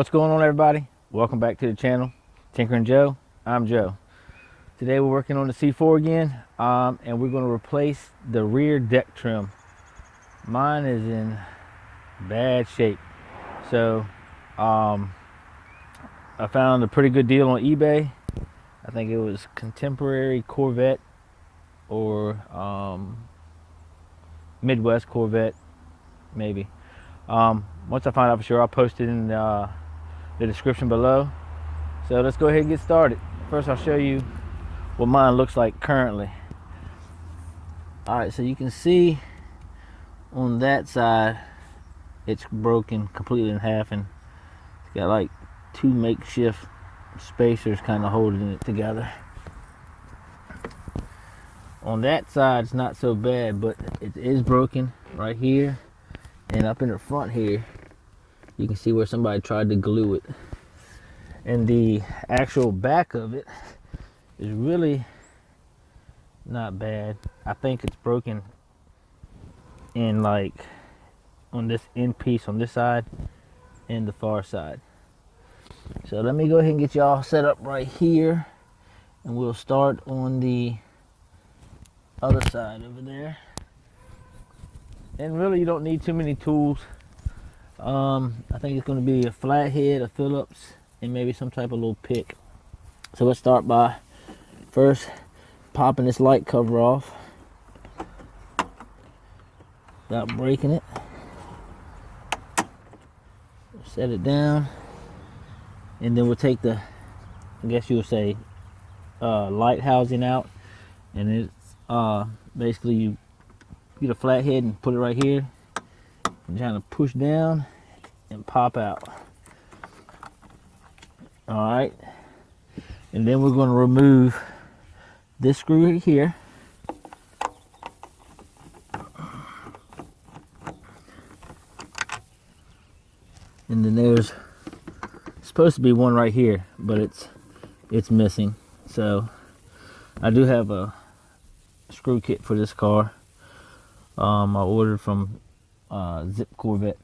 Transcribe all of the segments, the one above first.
What's going on, everybody? Welcome back to the channel, Tinker and Joe. I'm Joe. Today we're working on the C4 again, and we're going to replace the rear deck trim. Mine is in bad shape, so I found a pretty good deal on eBay. I think it was contemporary Corvette or Midwest Corvette, maybe. Once I find out for sure, I'll post it in the description below. So let's go ahead and get started. First, I'll show you what mine looks like currently. All right, so you can see on that side, it's broken completely in half, and it's got like two makeshift spacers kind of holding it together. On that side, it's not so bad, but it is broken right here, and up in the front here, you can see where somebody tried to glue it. And the actual back of it is really not bad. I think it's broken in like on this end piece on this side and the far side. So let me go ahead and get y'all set up right here, and we'll start on the other side over there. And really, you don't need too many tools. I think it's going to be a flathead, a Phillips, and maybe some type of little pick. So let's start by first popping this light cover off without breaking it. Set it down, and then we'll take the, I guess you would say, light housing out, and it's basically you get a flathead and put it right here and trying to push down and pop out. All right, and then we're going to remove this screw right here, and then there's supposed to be one right here, but it's missing. So I do have a screw kit for this car. I ordered from Zip Corvette.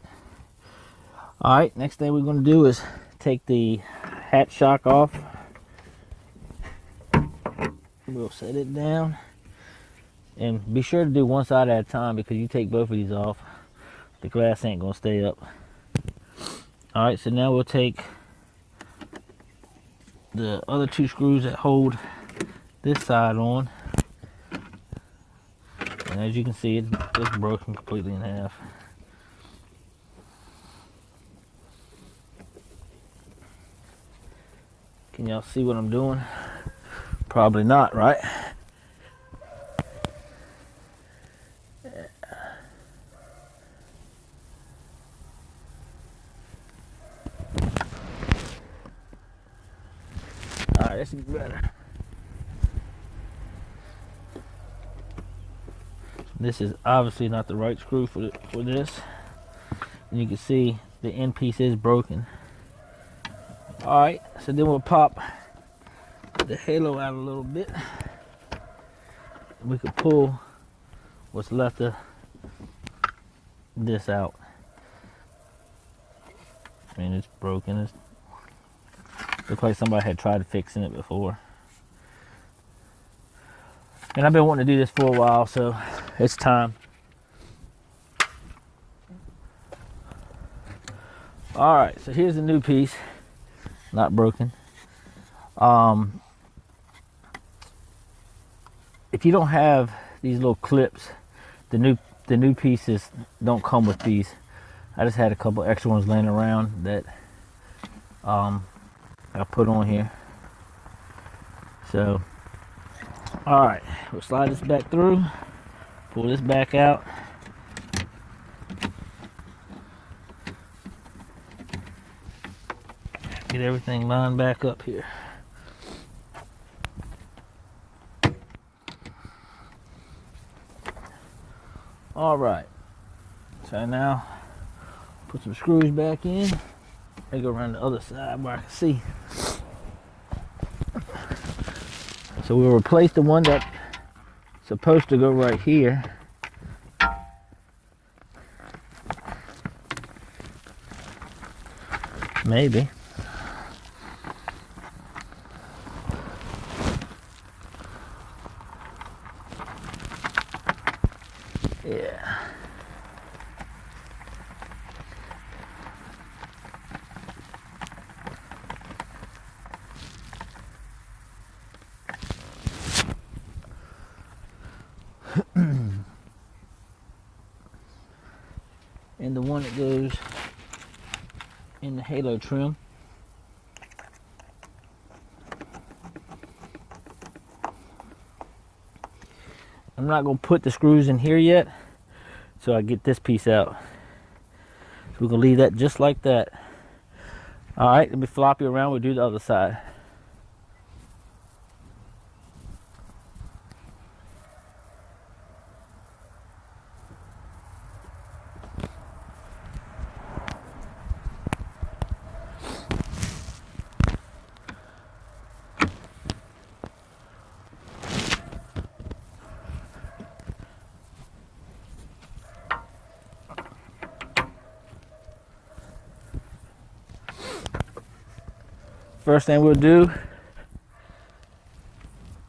All right, next thing we're going to do is take the hatch shock off. We'll set it down, and be sure to do one side at a time, because you take both of these off, the glass ain't going to stay up. All right, so now we'll take the other two screws that hold this side on, and as you can see, it's broken completely in half. Can y'all see what I'm doing? Probably not, right? All right, that's better. This is obviously not the right screw for this. And you can see the end piece is broken. All right, so then we'll pop the halo out a little bit. We could pull what's left of this out. I mean, it's broken. It looks like somebody had tried fixing it before. And I've been wanting to do this for a while, so it's time. All right, so here's the new piece, not broken. If you don't have these little clips, the new pieces don't come with these. I just had a couple extra ones laying around that I put on here. So, all right, we'll slide this back through, pull this back out. Get everything lined back up here. All right, so now put some screws back in. They go around the other side where I can see. So we'll replace the one that's supposed to go right here. Maybe. Yeah. And the one that goes in the halo trim. I'm not going to put the screws in here yet, so I get this piece out. So we're going to leave that just like that. Alright, let me flop you around, we'll do the other side. First thing we'll do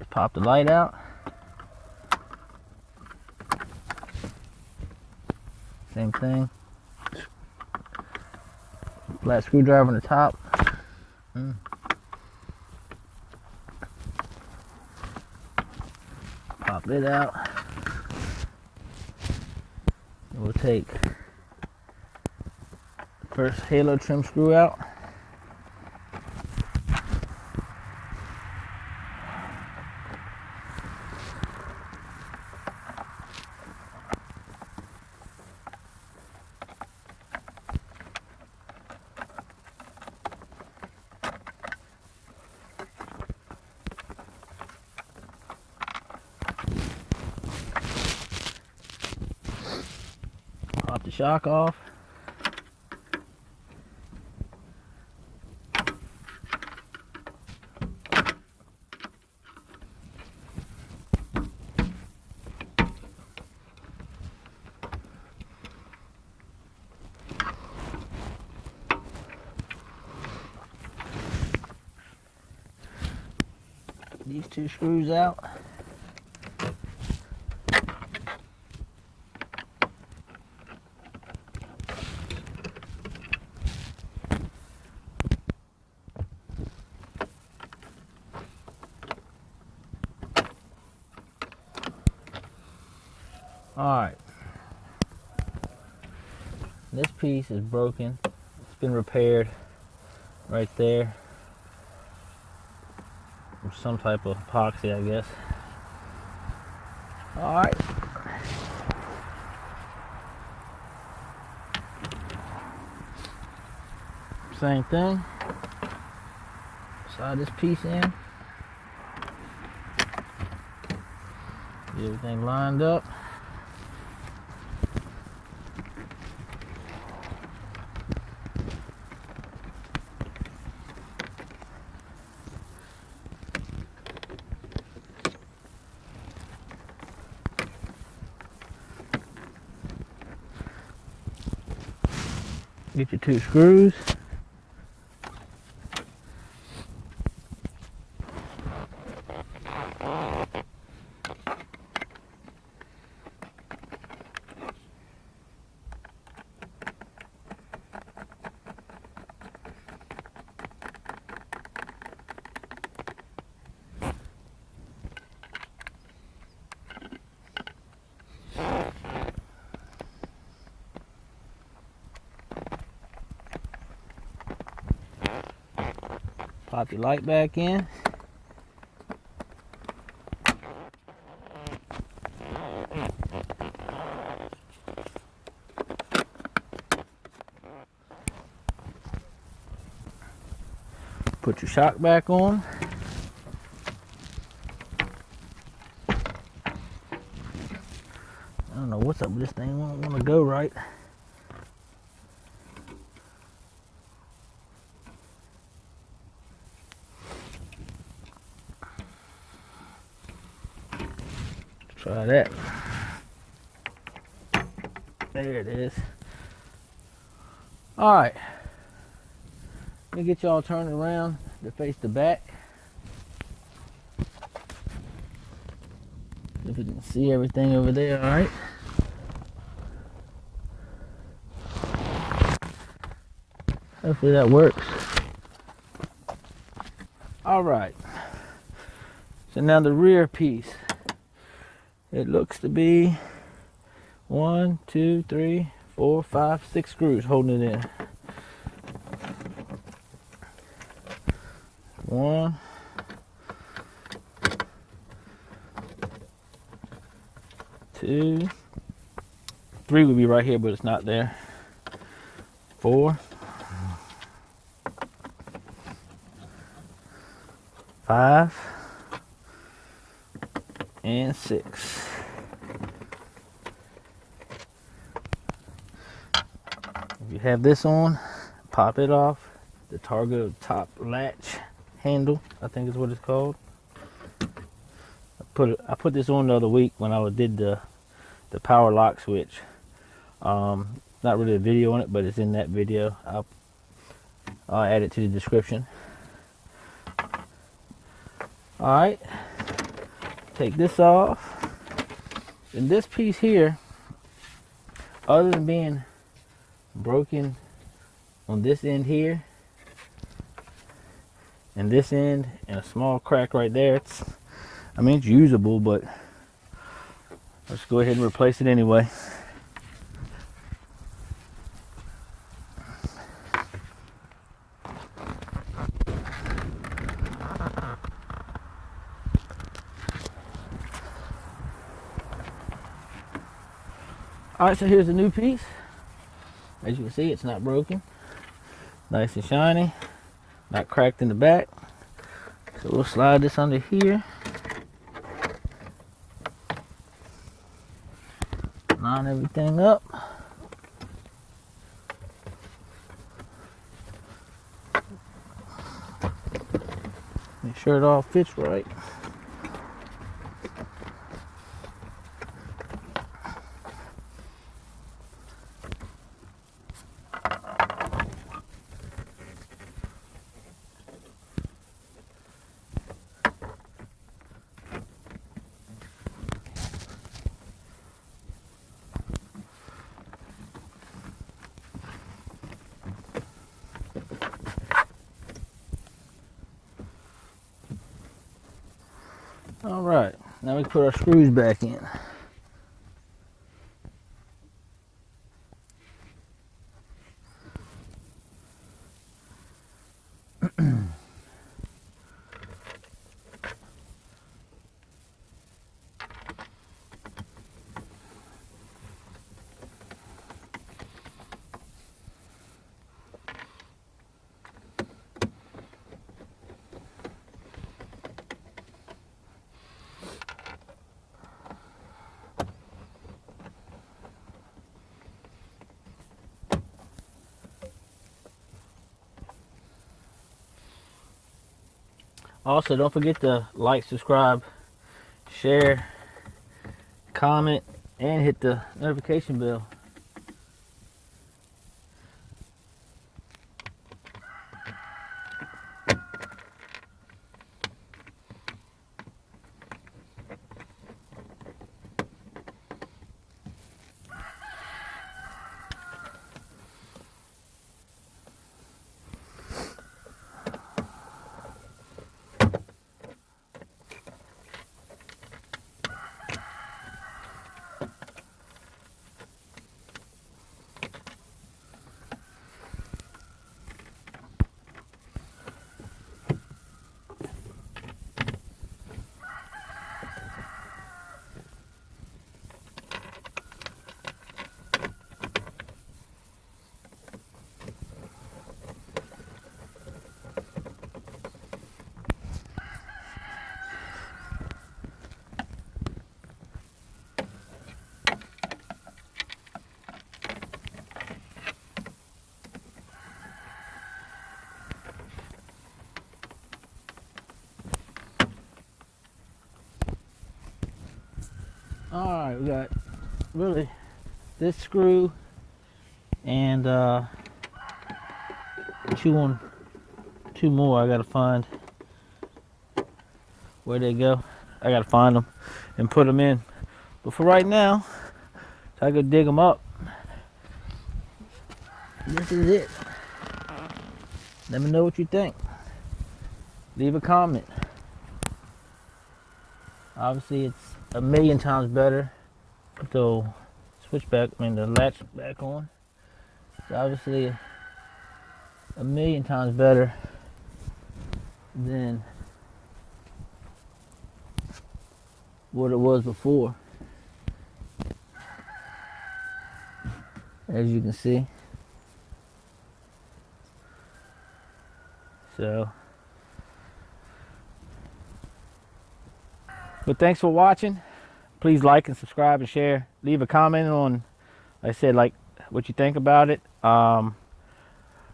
is pop the light out. Same thing. Flat screwdriver on the top. Pop it out. And we'll take the first halo trim screw out. Pop the shock off. These two screws out. Alright, this piece is broken. It's been repaired right there. Or some type of epoxy, I guess. Alright. Same thing. Slide this piece in. Get everything lined up. Get your two screws. Pop your light back in. Put your shock back on. I don't know what's up with this thing. I don't want to go right. Try that. There it is. Alright. Let me get y'all turned around to face the back. If you can see everything over there, all right? Hopefully that works. All right. So now the rear piece. It looks to be 1, 2, 3, 4, 5, 6 screws holding it in. 1, 2, 3 would be right here, but it's not there. 4, 5, and 6. If you have this on, pop it off. The Targa top latch handle, I think is what it's called. I put this on the other week when I did the power lock switch. Not really a video on it, but it's in that video. I'll add it to the description. All right, take this off. And this piece here, other than being broken on this end here and this end and a small crack right there, it's usable, but let's go ahead and replace it anyway. All right, so here's the new piece. As you can see, it's not broken. Nice and shiny, not cracked in the back. So we'll slide this under here. Line everything up. Make sure it all fits right. All right, now we put our screws back in. Also, don't forget to like, subscribe, share, comment, and hit the notification bell. All right, we got really this screw and 2 on 2 more. I gotta find where they go. I gotta find them and put them in. But for right now, so I could dig them up. This is it. Let me know what you think. Leave a comment. Obviously, it's a million times better. Put the the latch back on. It's obviously a million times better than what it was before. As you can see. So, but thanks for watching. Please like and subscribe and share. Leave a comment on, like I said, like what you think about it. I'll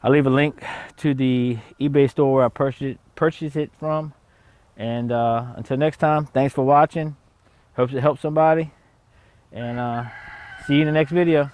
leave a link to the eBay store where I purchased it from. And until next time, thanks for watching. Hope it helps somebody. And see you in the next video.